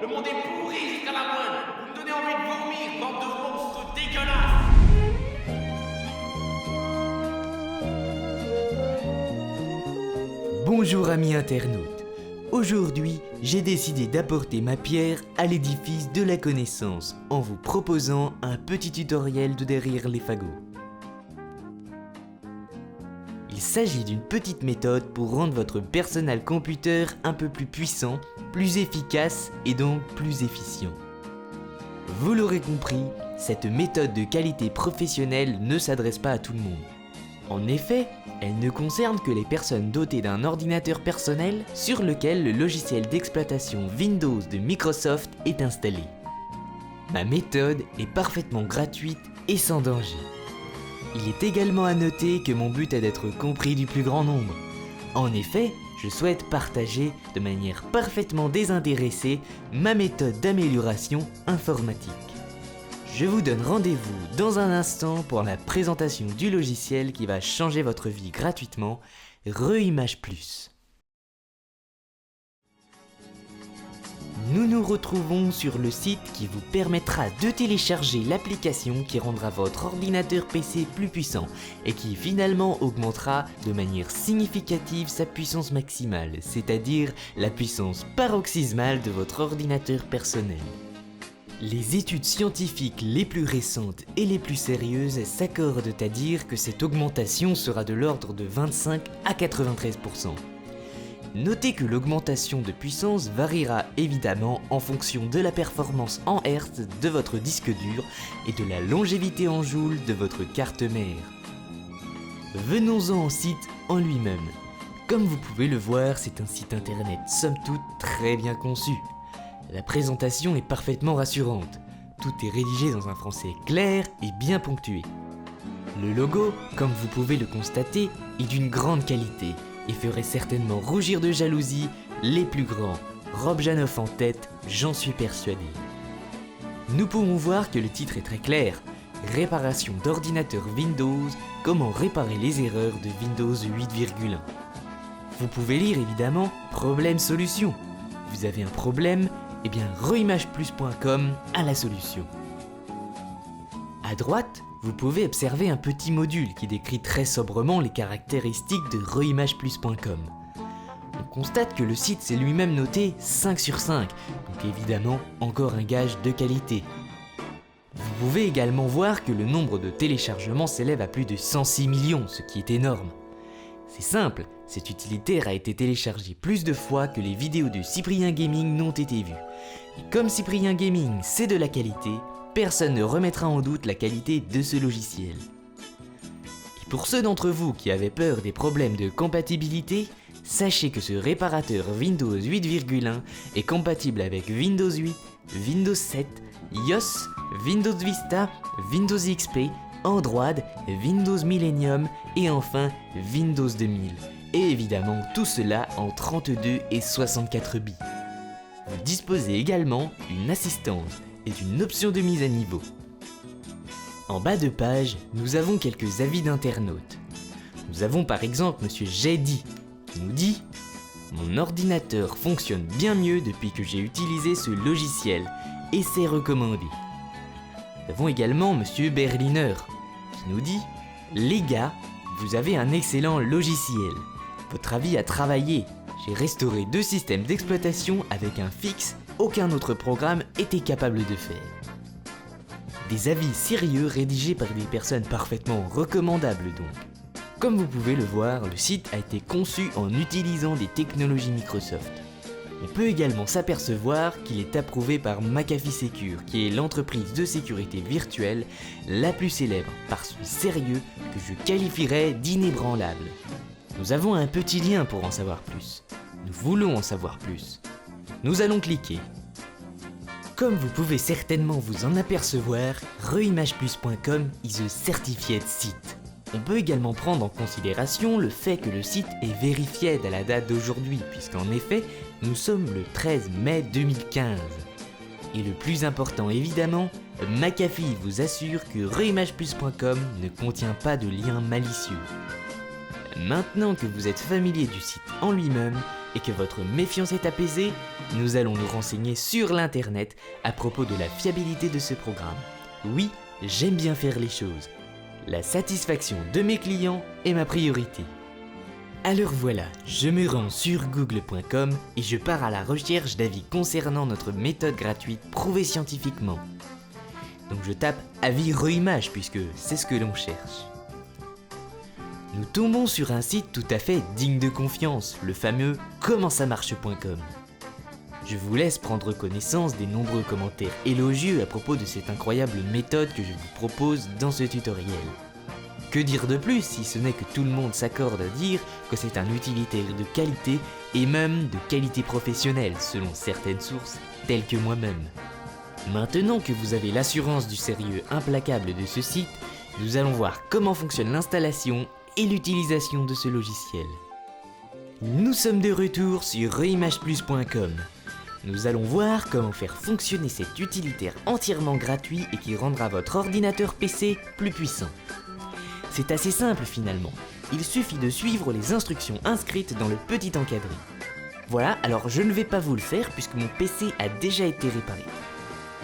Le monde est pourri jusqu'à la moelle. Vous me donnez envie de vomir, bande de monstres dégueulasses. Bonjour amis internautes. Aujourd'hui, j'ai décidé d'apporter ma pierre à l'édifice de la connaissance en vous proposant un petit tutoriel de derrière les fagots. Il s'agit d'une petite méthode pour rendre votre personal computer un peu plus puissant, plus efficace et donc plus efficient. Vous l'aurez compris, cette méthode de qualité professionnelle ne s'adresse pas à tout le monde. En effet, elle ne concerne que les personnes dotées d'un ordinateur personnel sur lequel le logiciel d'exploitation Windows de Microsoft est installé. Ma méthode est parfaitement gratuite et sans danger. Il est également à noter que mon but est d'être compris du plus grand nombre. En effet, je souhaite partager de manière parfaitement désintéressée ma méthode d'amélioration informatique. Je vous donne rendez-vous dans un instant pour la présentation du logiciel qui va changer votre vie gratuitement, Reimage Plus. Nous nous retrouvons sur le site qui vous permettra de télécharger l'application qui rendra votre ordinateur PC plus puissant et qui finalement augmentera de manière significative sa puissance maximale, c'est-à-dire la puissance paroxysmale de votre ordinateur personnel. Les études scientifiques les plus récentes et les plus sérieuses s'accordent à dire que cette augmentation sera de l'ordre de 25 à 93%. Notez que l'augmentation de puissance variera évidemment en fonction de la performance en Hertz de votre disque dur et de la longévité en joules de votre carte mère. Venons-en au site en lui-même. Comme vous pouvez le voir, c'est un site internet somme toute très bien conçu. La présentation est parfaitement rassurante. Tout est rédigé dans un français clair et bien ponctué. Le logo, comme vous pouvez le constater, est d'une grande qualité et ferait certainement rougir de jalousie les plus grands. Rob Janoff en tête, j'en suis persuadé. Nous pouvons voir que le titre est très clair. Réparation d'ordinateur Windows, comment réparer les erreurs de Windows 8,1. Vous pouvez lire évidemment problème-solution. Vous avez un problème, eh bien reimageplus.com a la solution. À droite, vous pouvez observer un petit module qui décrit très sobrement les caractéristiques de reimageplus.com. On constate que le site s'est lui-même noté 5 sur 5, donc évidemment encore un gage de qualité. Vous pouvez également voir que le nombre de téléchargements s'élève à plus de 106 millions, ce qui est énorme. C'est simple, cette utilitaire a été téléchargée plus de fois que les vidéos de Cyprien Gaming n'ont été vues. Et comme Cyprien Gaming c'est de la qualité, personne ne remettra en doute la qualité de ce logiciel. Et pour ceux d'entre vous qui avaient peur des problèmes de compatibilité, sachez que ce réparateur Windows 8,1 est compatible avec Windows 8, Windows 7, iOS, Windows Vista, Windows XP, Android, Windows Millennium et enfin Windows 2000. Et évidemment tout cela en 32 et 64 bits. Vous disposez également d'une assistance et d'une option de mise à niveau. En bas de page, nous avons quelques avis d'internautes. Nous avons par exemple Monsieur Jedi qui nous dit « Mon ordinateur fonctionne bien mieux depuis que j'ai utilisé ce logiciel et c'est recommandé. » Nous avons également Monsieur Berliner qui nous dit « Les gars, vous avez un excellent logiciel. Votre avis a travaillé. J'ai restauré 2 systèmes d'exploitation avec un fixe, aucun autre programme était capable de faire. » Des avis sérieux rédigés par des personnes parfaitement recommandables donc. Comme vous pouvez le voir, le site a été conçu en utilisant des technologies Microsoft. On peut également s'apercevoir qu'il est approuvé par McAfee Secure, qui est l'entreprise de sécurité virtuelle la plus célèbre par son sérieux que je qualifierais d'inébranlable. Nous avons un petit lien pour en savoir plus. Nous voulons en savoir plus. Nous allons cliquer. Comme vous pouvez certainement vous en apercevoir, reimageplus.com is a certified site. On peut également prendre en considération le fait que le site est vérifié à la date d'aujourd'hui, puisqu'en effet, nous sommes le 13 mai 2015. Et le plus important évidemment, McAfee vous assure que reimageplus.com ne contient pas de lien malicieux. Maintenant que vous êtes familier du site en lui-même et que votre méfiance est apaisée, nous allons nous renseigner sur l'internet à propos de la fiabilité de ce programme. Oui, j'aime bien faire les choses. La satisfaction de mes clients est ma priorité. Alors voilà, je me rends sur google.com et je pars à la recherche d'avis concernant notre méthode gratuite prouvée scientifiquement. Donc je tape avis reimage puisque c'est ce que l'on cherche. Nous tombons sur un site tout à fait digne de confiance, le fameux commentsamarche.com. Je vous laisse prendre connaissance des nombreux commentaires élogieux à propos de cette incroyable méthode que je vous propose dans ce tutoriel. Que dire de plus si ce n'est que tout le monde s'accorde à dire que c'est un utilitaire de qualité et même de qualité professionnelle selon certaines sources telles que moi-même. Maintenant que vous avez l'assurance du sérieux implacable de ce site, nous allons voir comment fonctionne l'installation et l'utilisation de ce logiciel. Nous sommes de retour sur reimageplus.com. Nous allons voir comment faire fonctionner cet utilitaire entièrement gratuit et qui rendra votre ordinateur PC plus puissant. C'est assez simple finalement, il suffit de suivre les instructions inscrites dans le petit encadré. Voilà, alors je ne vais pas vous le faire puisque mon PC a déjà été réparé.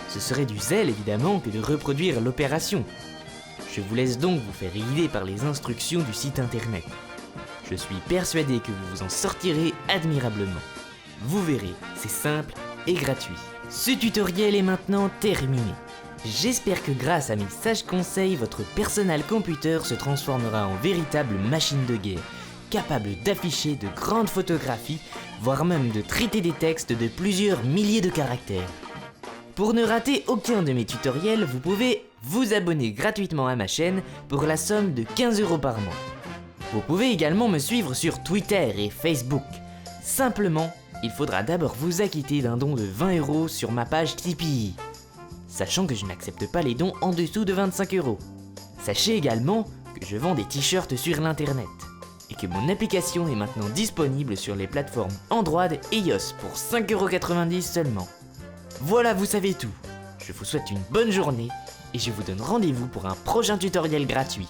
Ce serait du zèle évidemment que de reproduire l'opération. Je vous laisse donc vous faire guider par les instructions du site internet. Je suis persuadé que vous vous en sortirez admirablement. Vous verrez, c'est simple et gratuit. Ce tutoriel est maintenant terminé. J'espère que grâce à mes sages conseils, votre personal computer se transformera en véritable machine de guerre, capable d'afficher de grandes photographies, voire même de traiter des textes de plusieurs milliers de caractères. Pour ne rater aucun de mes tutoriels, vous pouvez vous abonner gratuitement à ma chaîne pour la somme de 15 € par mois. Vous pouvez également me suivre sur Twitter et Facebook. Simplement, il faudra d'abord vous acquitter d'un don de 20 € sur ma page Tipeee. Sachant que je n'accepte pas les dons en dessous de 25 €. Sachez également que je vends des t-shirts sur l'internet et que mon application est maintenant disponible sur les plateformes Android et iOS pour 5,90 € seulement. Voilà, vous savez tout. Je vous souhaite une bonne journée et je vous donne rendez-vous pour un prochain tutoriel gratuit.